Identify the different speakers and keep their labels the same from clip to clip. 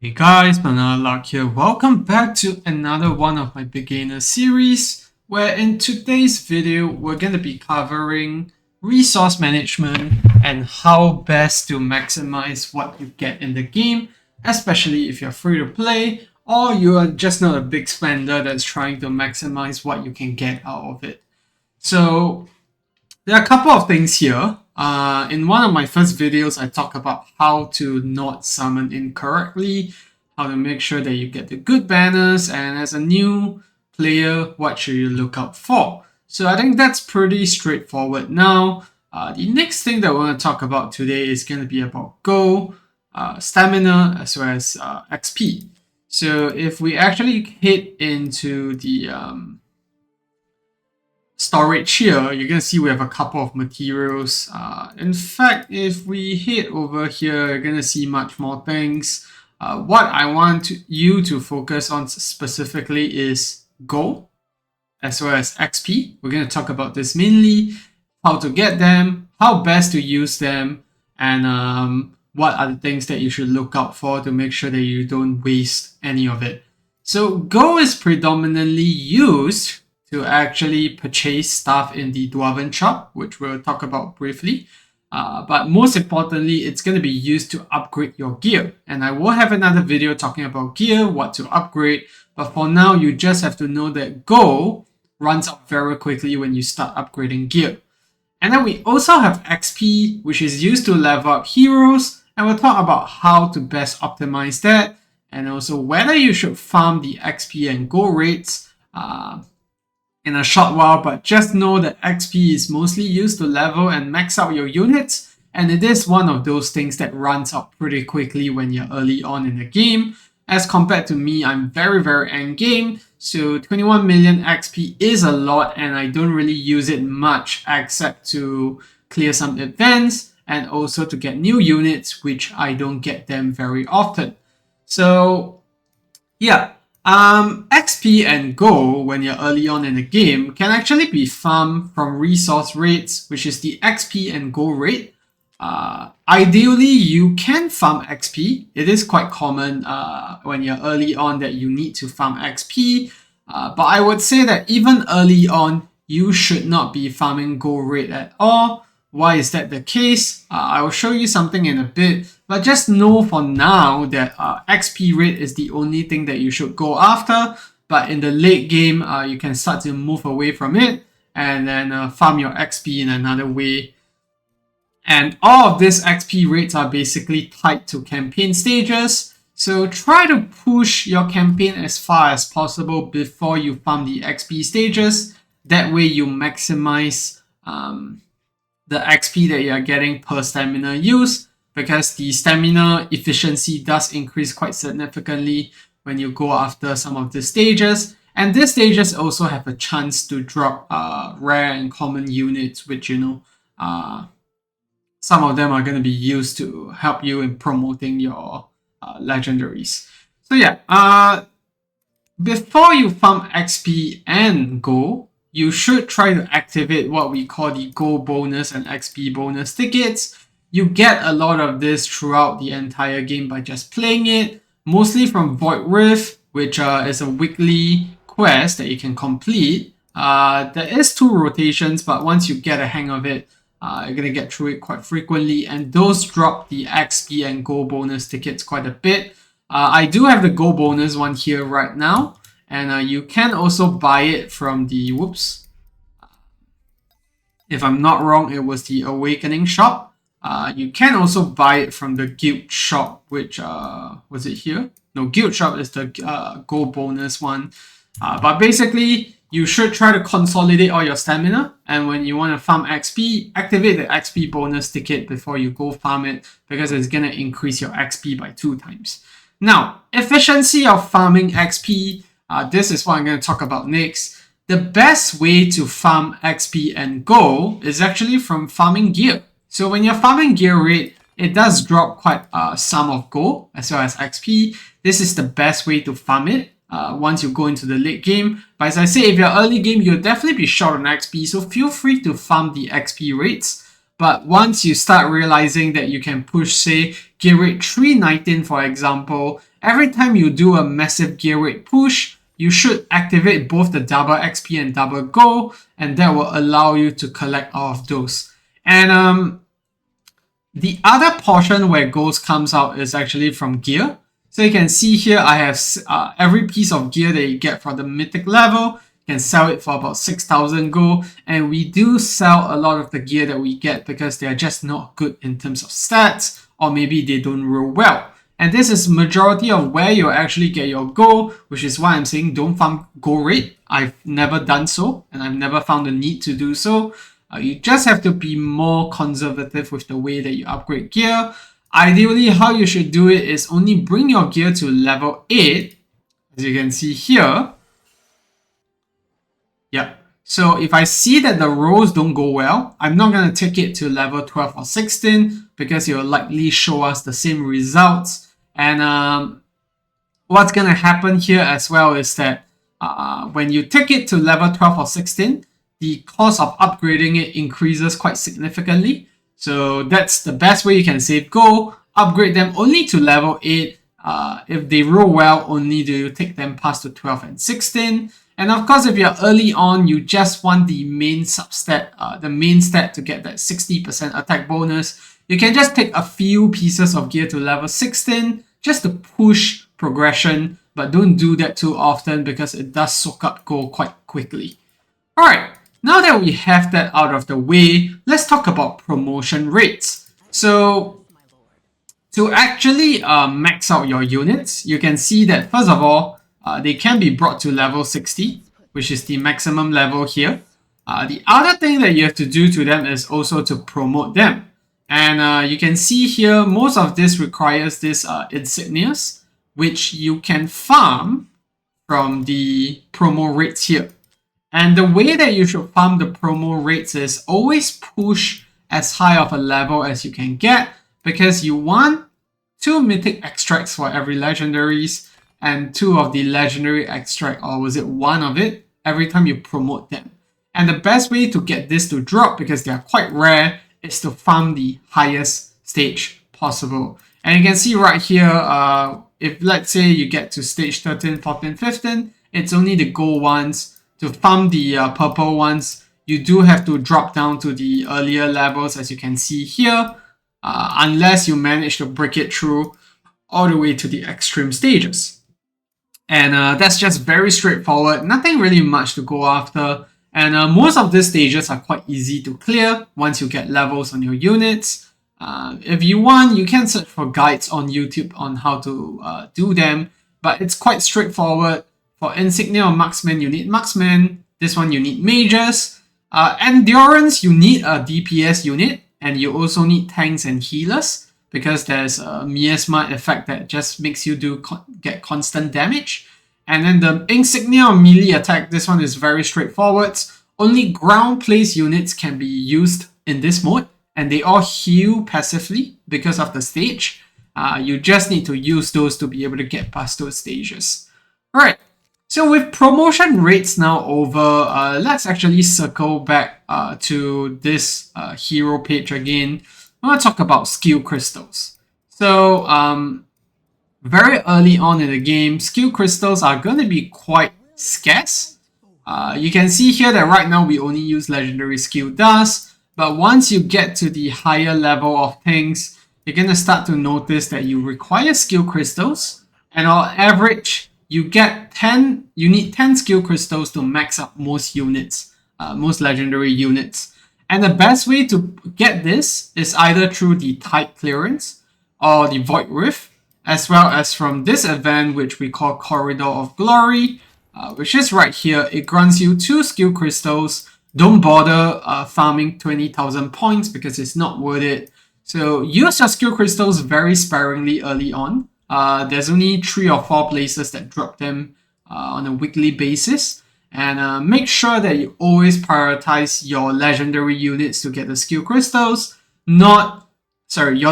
Speaker 1: Hey guys, Banana Luck here. Welcome back to another one of my beginner series, where in today's video we're going to be covering resource management and how best to maximize what you get in the game, especially if you're free to play or you are just not a big spender that's trying to maximize what you can get out of it. So there are a couple of things here. In one of my first videos, I talk about how to not summon incorrectly, how to make sure that you get the good banners, and as a new player, what should you look out for? So I think that's pretty straightforward now. The next thing that we're going to talk about today is going to be about gold, stamina, as well as XP. So if we actually hit into the storage here, you're going to see we have a couple of materials. In fact, if we hit over here, you're going to see much more things. What I want you to focus on specifically is gold as well as XP. We're going to talk about this mainly, how to get them, how best to use them, and what are the things that you should look out for to make sure that you don't waste any of it. So gold is predominantly used to actually purchase stuff in the Dwarven shop, which we'll talk about briefly. But most importantly, it's going to be used to upgrade your gear. And I will have another video talking about gear, what to upgrade. But for now, you just have to know that gold runs out very quickly when you start upgrading gear. And then we also have XP, which is used to level up heroes. And we'll talk about how to best optimize that. And also whether you should farm the XP and gold rates in a short while, but just know that XP is mostly used to level and max out your units, and it is one of those things that runs out pretty quickly when you're early on in the game. As compared to me, I'm very end game, so 21 million XP is a lot and I don't really use it much except to clear some events and also to get new units, which I don't get them very often. So yeah. XP and gold when you're early on in the game can actually be farmed from resource rates, which is the XP and gold rate. Ideally, you can farm XP. It is quite common when you're early on that you need to farm XP. But I would say that even early on, you should not be farming gold rate at all. Why is that the case? I will show you something in a bit, but just know for now that XP rate is the only thing that you should go after. But in the late game, you can start to move away from it and then farm your XP in another way. And all of these XP rates are basically tied to campaign stages. So try to push your campaign as far as possible before you farm the XP stages. That way you maximize the XP that you are getting per stamina use, because the stamina efficiency does increase quite significantly when you go after some of the stages. And these stages also have a chance to drop rare and common units, which, you know, some of them are going to be used to help you in promoting your legendaries. So yeah, before you farm XP and gold, you should try to activate what we call the gold bonus and XP bonus tickets. You get a lot of this throughout the entire game by just playing it, mostly from Void Rift, which is a weekly quest that you can complete. There is 2 rotations, but once you get a hang of it, you're going to get through it quite frequently, and those drop the XP and gold bonus tickets quite a bit. I do have the gold bonus one here right now. And you can also buy it from the, whoops, if I'm not wrong, it was the Awakening shop. You can also buy it from the Guild shop, which, was it here? No, Guild shop is the gold bonus one. But basically, you should try to consolidate all your stamina. And when you want to farm XP, activate the XP bonus ticket before you go farm it, because it's going to increase your XP by 2 times. Now, efficiency of farming XP. This is what I'm going to talk about next. The best way to farm XP and gold is actually from farming gear. So when you're farming gear rate, it does drop quite a sum of gold as well as XP. This is the best way to farm it once you go into the late game. But as I say, if you're early game, you'll definitely be short on XP. So feel free to farm the XP rates. But once you start realizing that you can push, say, gear rate 319 for example, every time you do a massive gear rate push, you should activate both the double XP and double gold, and that will allow you to collect all of those. And the other portion where goals comes out is actually from gear. So you can see here I have every piece of gear that you get from the mythic level. You can sell it for about 6,000 gold, and we do sell a lot of the gear that we get because they are just not good in terms of stats, or maybe they don't roll well. And this is majority of where you actually get your gold, which is why I'm saying don't farm gold rate. I've never done so, and I've never found the need to do so. You just have to be more conservative with the way that you upgrade gear. Ideally, how you should do it is only bring your gear to level 8, as you can see here. Yep. So if I see that the rolls don't go well, I'm not going to take it to level 12 or 16 because it will likely show us the same results. And what's going to happen here as well is that when you take it to level 12 or 16, the cost of upgrading it increases quite significantly. So that's the best way you can save gold. Upgrade them only to level 8. If they roll well, only do you take them past to 12 and 16. And of course, if you're early on, you just want the main substat, the main stat to get that 60% attack bonus. You can just take a few pieces of gear to level 16 just to push progression, but don't do that too often because it does soak up gold quite quickly. Alright. Now that we have that out of the way, let's talk about promotion rates. So to actually max out your units, you can see that first of all, they can be brought to level 60, which is the maximum level here. The other thing that you have to do to them is also to promote them. And you can see here, most of this requires this insignias, which you can farm from the promo rates here. And the way that you should farm the promo rates is always push as high of a level as you can get, because you want 2 mythic extracts for every legendaries and 2 of the legendary extract, or was it 1 of it, every time you promote them. And the best way to get this to drop, because they are quite rare, is to farm the highest stage possible. And you can see right here, if let's say you get to stage 13, 14, 15, it's only the gold ones. To farm the purple ones, you do have to drop down to the earlier levels, as you can see here, unless you manage to break it through all the way to the extreme stages. And that's just very straightforward, nothing really much to go after. And most of these stages are quite easy to clear once you get levels on your units. If you want, you can search for guides on YouTube on how to do them, but it's quite straightforward. For Insignia or Marksman, you need Marksman. This one, you need Mages. Endurance, you need a DPS unit. And you also need tanks and healers, because there's a miasma effect that just makes you get constant damage. And then the Insignia or melee attack, this one is very straightforward. Only ground place units can be used in this mode, and they all heal passively because of the stage. You just need to use those to be able to get past those stages. Alright. So with promotion rates now over, let's actually circle back to this hero page again. I want to talk about skill crystals. So very early on in the game, skill crystals are going to be quite scarce. You can see here that right now we only use legendary skill dust, but once you get to the higher level of things, you're going to start to notice that you require skill crystals, and on average, you need 10 skill crystals to max up most units, most legendary units. And the best way to get this is either through the Tide Clearance or the Void Rift, as well as from this event which we call Corridor of Glory, which is right here. It grants you 2 skill crystals. Don't bother farming 20,000 points because it's not worth it. So use your skill crystals very sparingly early on. There's only 3 or 4 places that drop them on a weekly basis. And make sure that you always prioritize your legendary units to get the skill crystals, your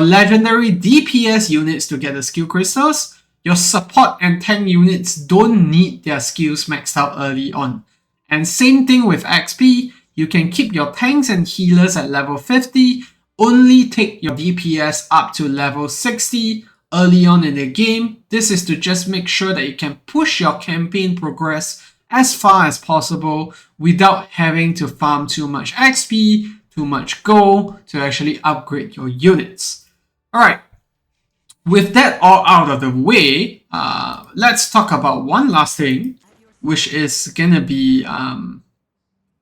Speaker 1: legendary DPS units to get the skill crystals. Your support and tank units don't need their skills maxed out early on. And same thing with XP, you can keep your tanks and healers at level 50, only take your DPS up to level 60 early on in the game. This is to just make sure that you can push your campaign progress as far as possible without having to farm too much XP, too much gold to actually upgrade your units. Alright, with that all out of the way, let's talk about one last thing, which is gonna be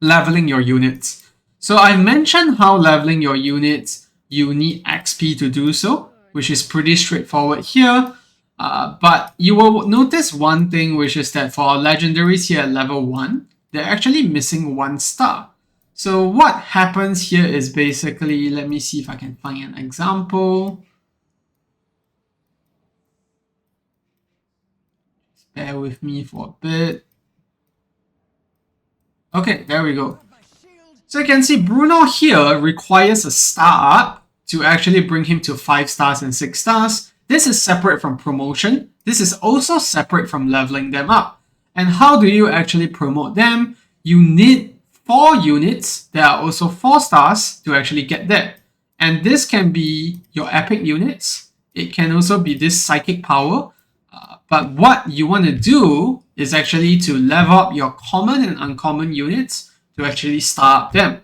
Speaker 1: leveling your units. So I mentioned how leveling your units, you need XP to do so, which is pretty straightforward here. But you will notice one thing, which is that for our legendaries here at level 1, they're actually missing 1 star. So what happens here is basically, let me see if I can find an example. Just bear with me for a bit. Okay, there we go. So you can see Bruno here requires a star up to actually bring him to 5 stars and 6 stars. This is separate from promotion. This is also separate from leveling them up. And how do you actually promote them? You need 4 units that are also 4 stars to actually get there. And this can be your epic units. It can also be this psychic power. But what you want to do is actually to level up your common and uncommon units to actually star up them.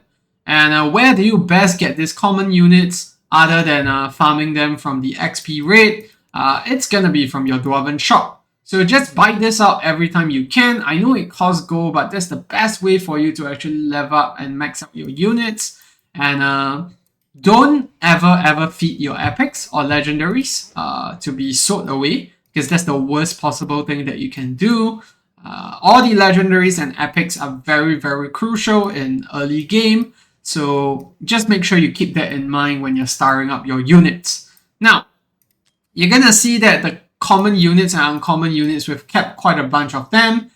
Speaker 1: And where do you best get these common units other than farming them from the XP rate? It's gonna be from your Dwarven shop. So just buy this out every time you can. I know it costs gold, but that's the best way for you to actually level up and max out your units. And don't ever feed your epics or legendaries to be sold away, because that's the worst possible thing that you can do. All the legendaries and epics are very crucial in early game, so just make sure you keep that in mind when you're starring up your units. Now, you're gonna see that the common units and uncommon units, we've kept quite a bunch of them.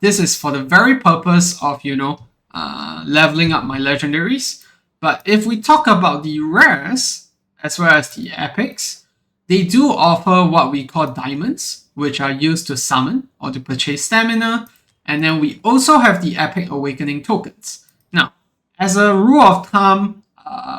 Speaker 1: This is for the very purpose of, leveling up my legendaries. But if we talk about the rares, as well as the epics, they do offer what we call diamonds, which are used to summon or to purchase stamina. And then we also have the epic awakening tokens. Now, as a rule of thumb,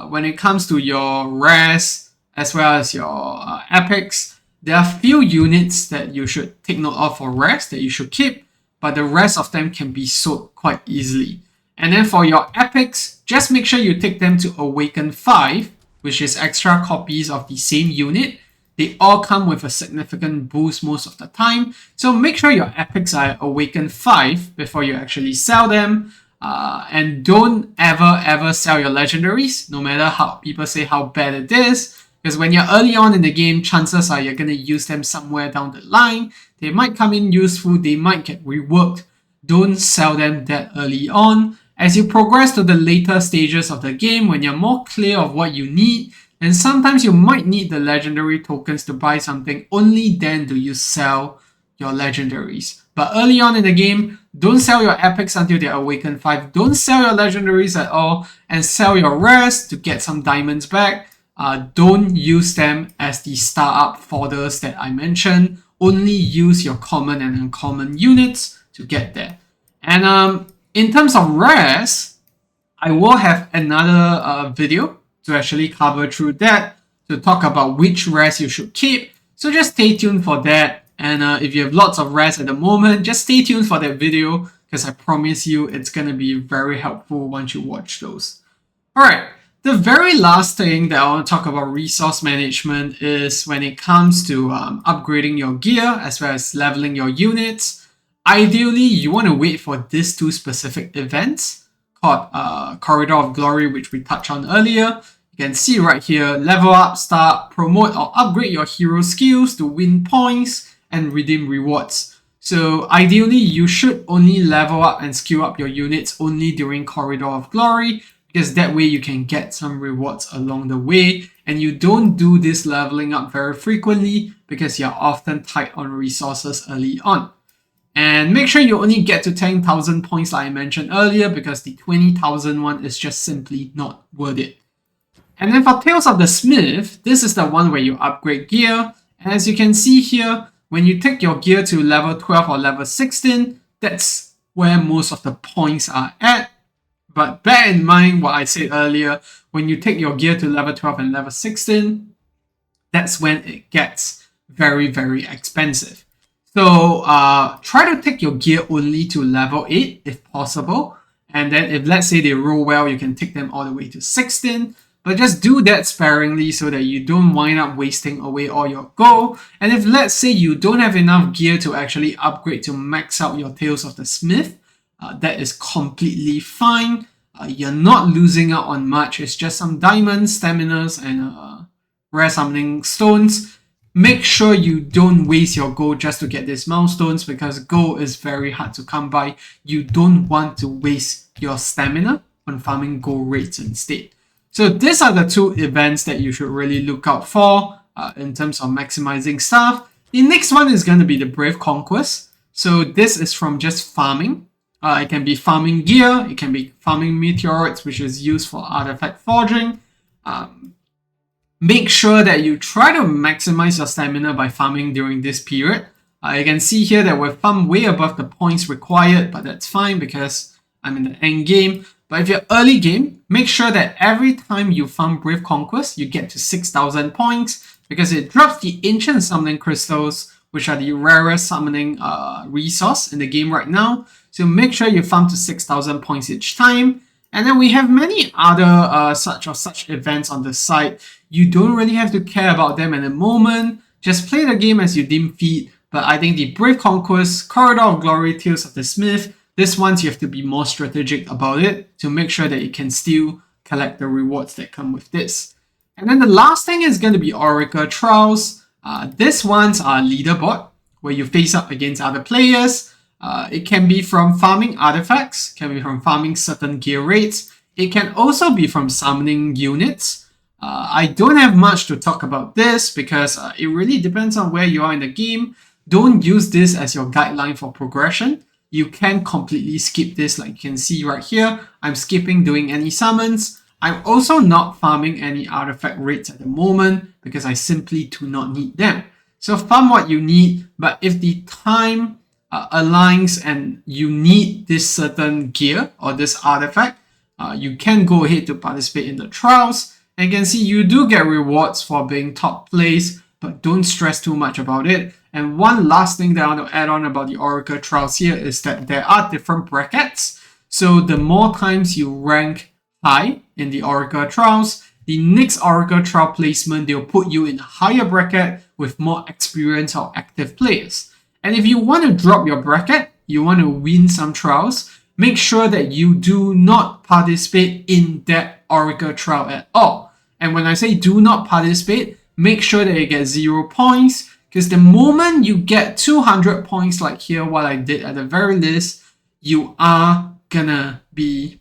Speaker 1: when it comes to your rares, as well as your epics, there are few units that you should take note of for rares that you should keep, but the rest of them can be sold quite easily. And then for your epics, just make sure you take them to Awaken 5, which is extra copies of the same unit. They all come with a significant boost most of the time. So make sure your epics are Awaken 5 before you actually sell them. And don't ever sell your legendaries, no matter how people say how bad it is. Because when you're early on in the game, chances are you're going to use them somewhere down the line. They might come in useful, they might get reworked. Don't sell them that early on. As you progress to the later stages of the game, when you're more clear of what you need, and sometimes you might need the legendary tokens to buy something, only then do you sell your legendaries. But early on in the game, don't sell your epics until they're Awaken 5. Don't sell your legendaries at all, and sell your rares to get some diamonds back. Don't use them as the star up fodders that I mentioned. Only use your common and uncommon units to get there. And in terms of rares, I will have another video to actually cover through that, to talk about which rares you should keep. So just stay tuned for that. And if you have lots of rares at the moment, just stay tuned for that video, because I promise you it's going to be very helpful once you watch those. Alright, the very last thing that I want to talk about resource management is when it comes to upgrading your gear as well as leveling your units. Ideally, you want to wait for these 2 specific events called Corridor of Glory, which we touched on earlier. You can see right here, level up, start, promote or upgrade your hero skills to win points and redeem rewards. So ideally, you should only level up and skill up your units only during Corridor of Glory, because that way you can get some rewards along the way, and you don't do this leveling up very frequently because you're often tight on resources early on. And make sure you only get to 10,000 points like I mentioned earlier, because the 20,000 one is just simply not worth it. And then for Tales of the Smith, this is the one where you upgrade gear. And as you can see here, when you take your gear to level 12 or level 16, that's where most of the points are at. But bear in mind what I said earlier, when you take your gear to level 12 and level 16, that's when it gets very, very expensive. So try to take your gear only to level 8 if possible. And then if let's say they roll well, you can take them all the way to 16. But just do that sparingly so that you don't wind up wasting away all your gold. And if let's say you don't have enough gear to actually upgrade to max out your Tales of the Smith, that is completely fine. You're not losing out on much. It's just some diamonds, staminas, and rare summoning stones. Make sure you don't waste your gold just to get these milestones, because gold is very hard to come by. You don't want to waste your stamina on farming gold rates instead. So these are the two events that you should really look out for in terms of maximizing stuff. The next one is going to be the Brave Conquest. So this is from just farming. It can be farming gear, it can be farming meteorites, which is used for artifact forging. Make sure that you try to maximize your stamina by farming during this period. You can see here that we're farmed way above the points required, but that's fine because I'm in the end game. But if you're early game, make sure that every time you farm Brave Conquest, you get to 6,000 points, because it drops the Ancient Summoning Crystals, which are the rarest summoning resource in the game right now. So make sure you farm to 6,000 points each time. And then we have many other such events on the site. You don't really have to care about them at the moment. Just play the game as you deem fit. But I think the Brave Conquest, Corridor of Glory, Tales of the Smith, this ones you have to be more strategic about it to make sure that you can still collect the rewards that come with this. And then the last thing is going to be Oracle Trials. These ones are leaderboard, where you face up against other players. It can be from farming artifacts, can be from farming certain gear rates. It can also be from summoning units. I don't have much to talk about this because it really depends on where you are in the game. Don't use this as your guideline for progression. You can completely skip this, like you can see right here. I'm skipping doing any summons. I'm also not farming any artifact rates at the moment because I simply do not need them. So farm what you need, but if the time aligns and you need this certain gear or this artifact, you can go ahead to participate in the trials. And you can see you do get rewards for being top place, but don't stress too much about it. And one last thing that I want to add on about the Oracle Trials here is that there are different brackets. So the more times you rank high in the Oracle Trials, the next Oracle Trial placement, they'll put you in a higher bracket with more experience or active players. And if you want to drop your bracket, you want to win some trials, make sure that you do not participate in that Oracle Trial at all. And when I say do not participate, make sure that you get 0 points, because the moment you get 200 points like here, what I did at the very least, you are gonna be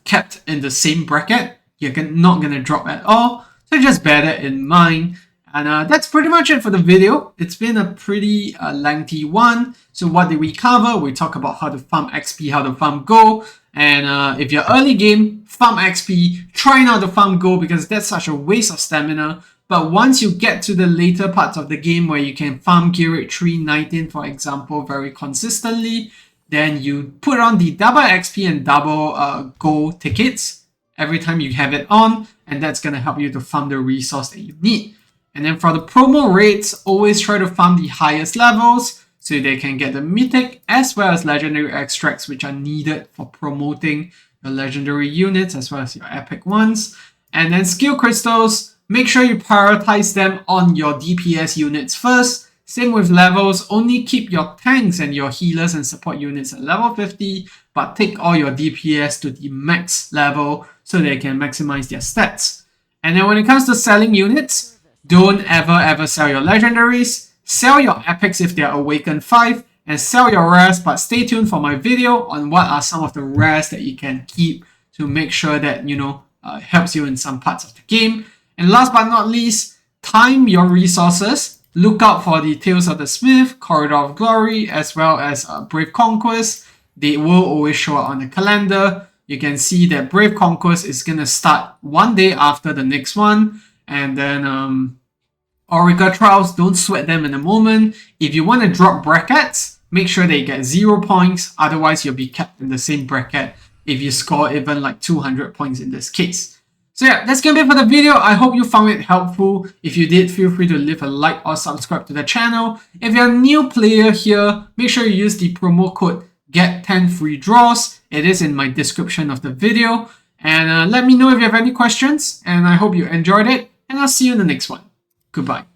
Speaker 1: kept in the same bracket. You're not gonna drop at all. So just bear that in mind. And that's pretty much it for the video. It's been a pretty lengthy one. So what did we cover? We talk about how to farm XP, how to farm gold. And if you're early game, farm XP, try not to farm gold because that's such a waste of stamina. But once you get to the later parts of the game where you can farm gear rate 319, for example, very consistently, then you put on the double XP and double gold tickets every time you have it on. And that's going to help you to farm the resource that you need. And then for the promo rates, always try to farm the highest levels so they can get the mythic as well as legendary extracts, which are needed for promoting your legendary units as well as your epic ones. And then skill crystals, make sure you prioritize them on your DPS units first. Same with levels, only keep your tanks and your healers and support units at level 50, but take all your DPS to the max level so they can maximize their stats. And then when it comes to selling units, don't ever sell your legendaries. Sell your epics if they are awakened 5 and sell your rares, but stay tuned for my video on what are some of the rares that you can keep to make sure that, helps you in some parts of the game. And last but not least, time your resources. Look out for the Tales of the Smith, Corridor of Glory, as well as Brave Conquest. They will always show up on the calendar. You can see that Brave Conquest is going to start one day after the next one. And then Oracle Trials, don't sweat them in the moment. If you want to drop brackets, make sure they get 0 points. Otherwise, you'll be kept in the same bracket if you score even like 200 points in this case. So yeah, that's gonna be it for the video. I hope you found it helpful. If you did, feel free to leave a like or subscribe to the channel. If you're a new player here, make sure you use the promo code GET10 free draws. It is in my description of the video. And let me know if you have any questions. And I hope you enjoyed it. And I'll see you in the next one. Goodbye.